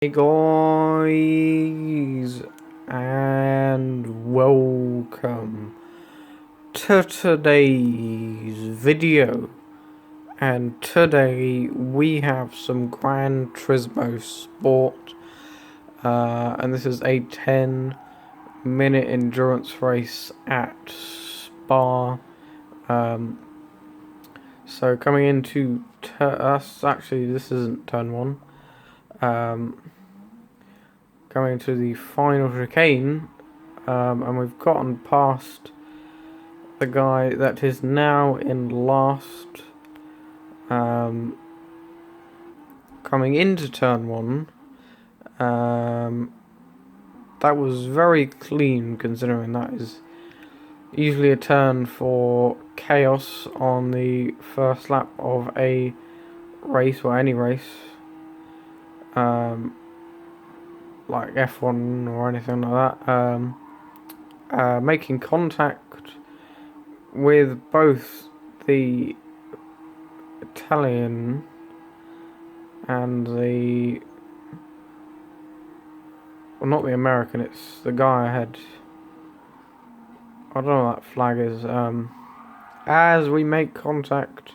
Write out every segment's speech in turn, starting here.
Hey guys, and welcome to today's video. And today we have some Gran Turismo Sport, and this is a 10-minute endurance race at Spa. So coming into us, actually this isn't turn one. Coming to the final chicane, and we've gotten past the guy that is now in last. Coming into turn one, that was very clean considering that is usually a turn for chaos on the first lap of a race or any race. Like F1 or anything like that, making contact with both the Italian and the, well, not the American, it's the guy ahead. I don't know what that flag is. As we make contact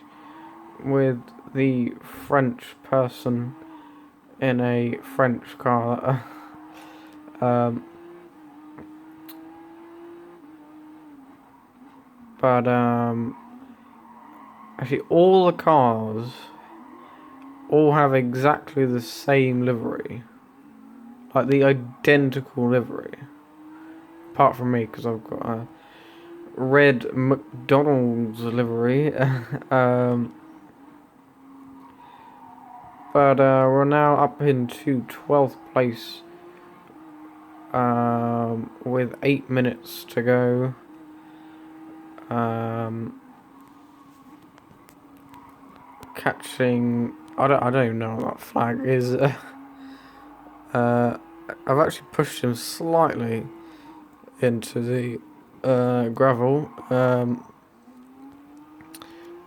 with the French person in a French car. But actually all the cars all have exactly the same livery, like the identical livery, apart from me because I've got a red McDonald's livery. But we're now up into 12th place, with 8 minutes to go. Catching, I don't even know what that flag is. I've actually pushed him slightly into the gravel.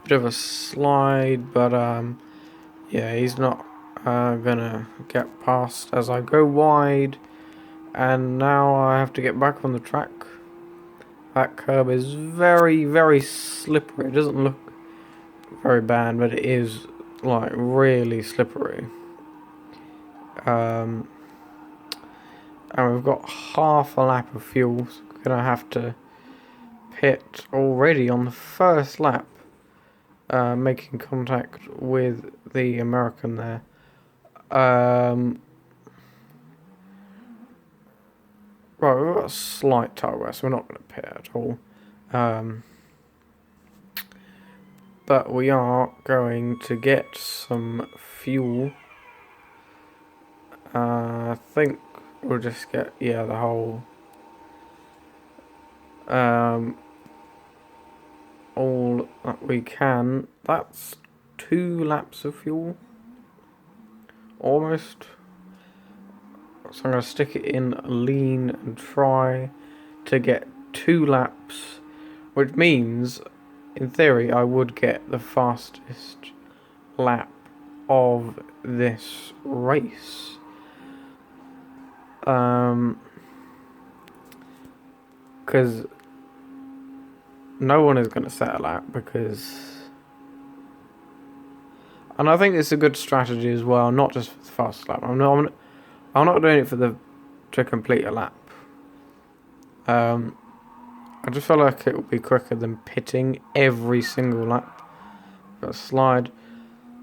Bit of a slide, but yeah, he's not gonna get past as I go wide, and now I have to get back on the track. That curb is very, very slippery. It doesn't look very bad, but it is like really slippery. And we've got half a lap of fuel, so we're gonna have to pit already on the first lap, making contact with the American there. Right, we've got a slight tail rest, we're not going to pit at all. But we are going to get some fuel. I think we'll just get, yeah, the whole, all that we can. That's 2 laps of fuel, almost. So I'm going to stick it in lean and try to get 2 laps, which means, in theory, I would get the fastest lap of this race. Because no one is going to set a lap, because, and I think it's a good strategy as well, not just for the fastest lap. I'm not doing it to complete a lap. I just feel like it will be quicker than pitting every single lap. Got a slide.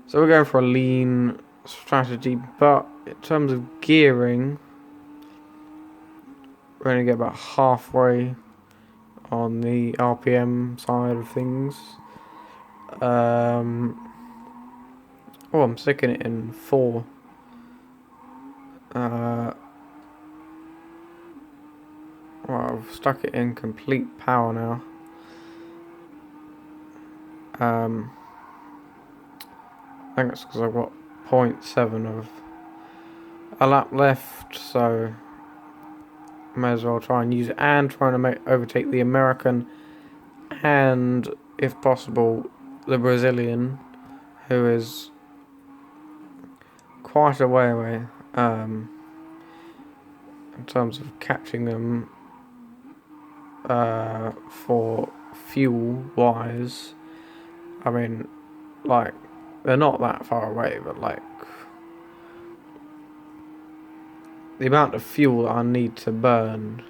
So we're going for a lean strategy, but in terms of gearing, we're going to get about halfway on the RPM side of things. Oh, I'm sticking it in 4. Well, I've stuck it in complete power now. I think it's because I've got 0.7 of a lap left, so may as well try and use it, and trying to overtake the American and, if possible, the Brazilian, who is quite a way away. in terms of catching them for fuel wise. I mean, like, they're not that far away, but like the amount of fuel that I need to burn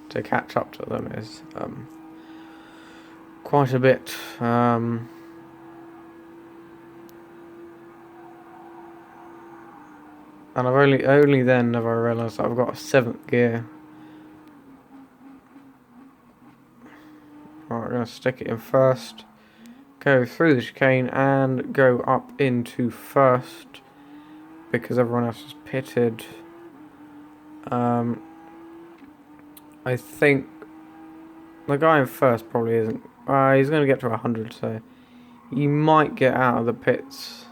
to catch up to them is quite a bit. And I've only then have I realised I've got a 7th gear. Right, I'm gonna stick it in first, go through the chicane and go up into first because everyone else is pitted. I think the guy in first probably isn't. He's going to get to 100, so he might get out of the pits.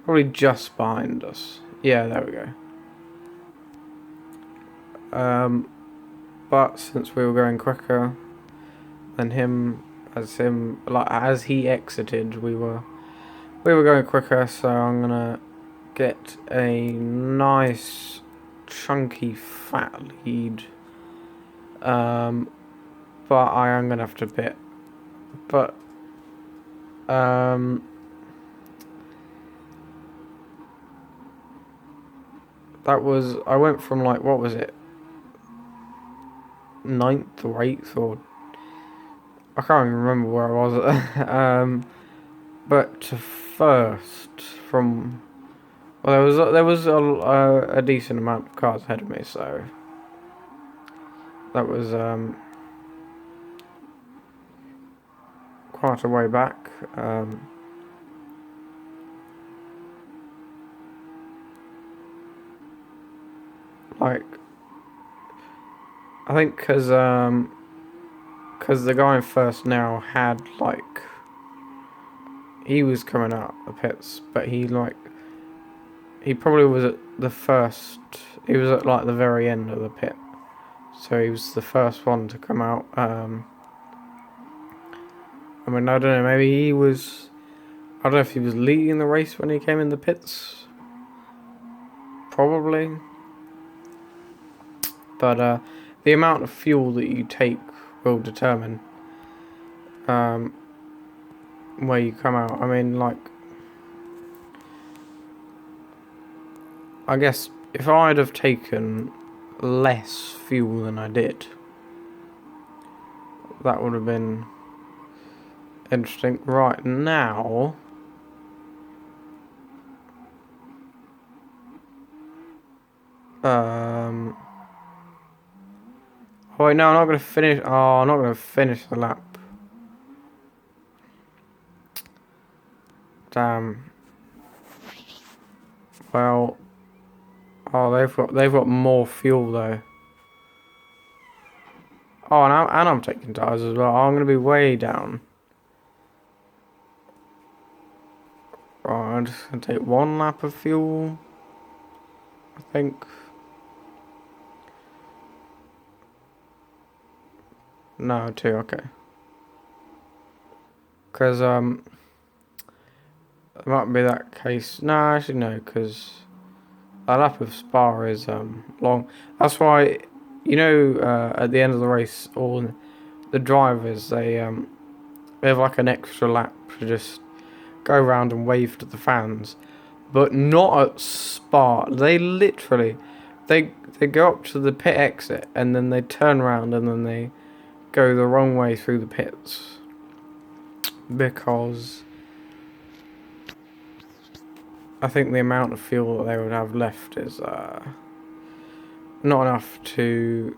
Probably just behind us. Yeah, there we go. But since we were going quicker than him, as he exited, we were going quicker. So I'm gonna get a nice chunky fat lead. But I am gonna have to pit. But that was, I went from like, what was it, 9th or 8th, or I can't even remember where I was. But to first from, well, there was a decent amount of cars ahead of me, so that was quite a way back. Like, I think because the guy in first now had, like, he was coming out the pits, but he probably was at the first, he was at like the very end of the pit, so he was the first one to come out. I mean, I don't know, maybe he was, I don't know if he was leading the race when he came in the pits, probably. But the amount of fuel that you take will determine where you come out. I mean, like, I guess if I'd have taken less fuel than I did, that would have been interesting. Right now, oh wait, no, I'm not going to finish. Oh, I'm not going to finish the lap. Damn. Well, oh, they've got more fuel though. Oh, and I'm taking tires as well. I'm going to be way down. Right, I'm just going to take 1 lap of fuel, I think. No, 2, okay. Because, it might be that case. No, actually no, because a lap of Spa is, long. That's why, you know, at the end of the race, all the drivers, they have like an extra lap to just go around and wave to the fans. But not at Spa. They literally, they go up to the pit exit, and then they turn around, and then they go the wrong way through the pits, because I think the amount of fuel that they would have left is not enough to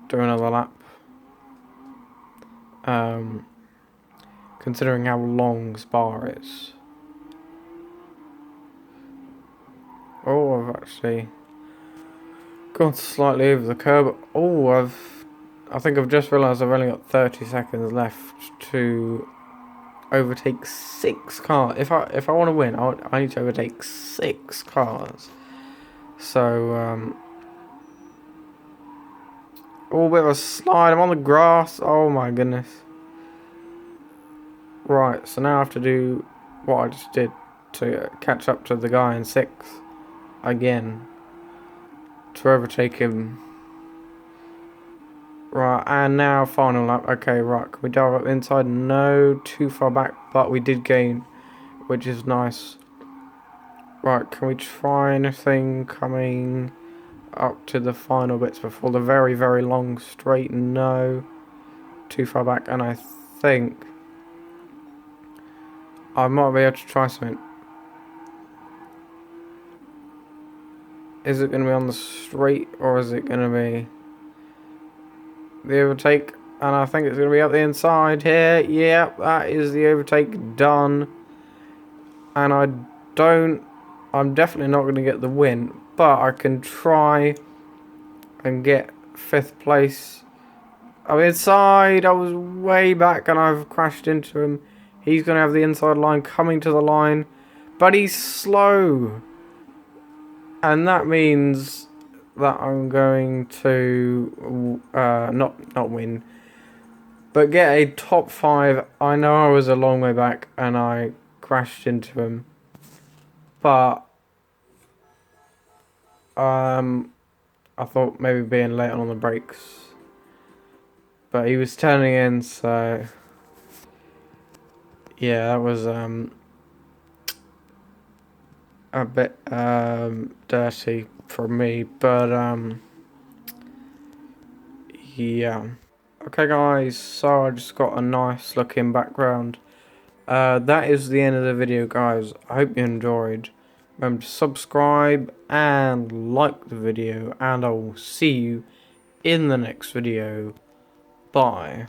do another lap, considering how long Spa is. Oh, I've actually gone slightly over the curb. Oh, I think I've just realised I've only got 30 seconds left to overtake 6 cars. If I want to win, I need to overtake 6 cars. So, oh, bit of a slide. I'm on the grass. Oh my goodness. Right, so now I have to do what I just did to catch up to the guy in 6th. again to overtake him. Right, and now final lap. Okay, right, can we dive up inside? No, too far back, but we did gain, which is nice. Right, can we try anything coming up to the final bits before the very, very long straight? No, too far back, and I think I might be able to try something. Is it going to be on the straight, or is it going to be the overtake? And I think it's going to be up the inside here. Yeah, that is the overtake done. And I'm definitely not going to get the win, but I can try and get 5th place. I'm inside. I was way back and I've crashed into him. He's going to have the inside line coming to the line, but he's slow. And that means that I'm going to not win, but get a top 5. I know I was a long way back and I crashed into him, but I thought maybe being late on the brakes, but he was turning in, so yeah, that was a bit dirty for me, but yeah. Okay guys, so I just got a nice looking background. That is the end of the video, guys. I hope you enjoyed. Remember to subscribe and like the video, and I will see you in the next video. Bye.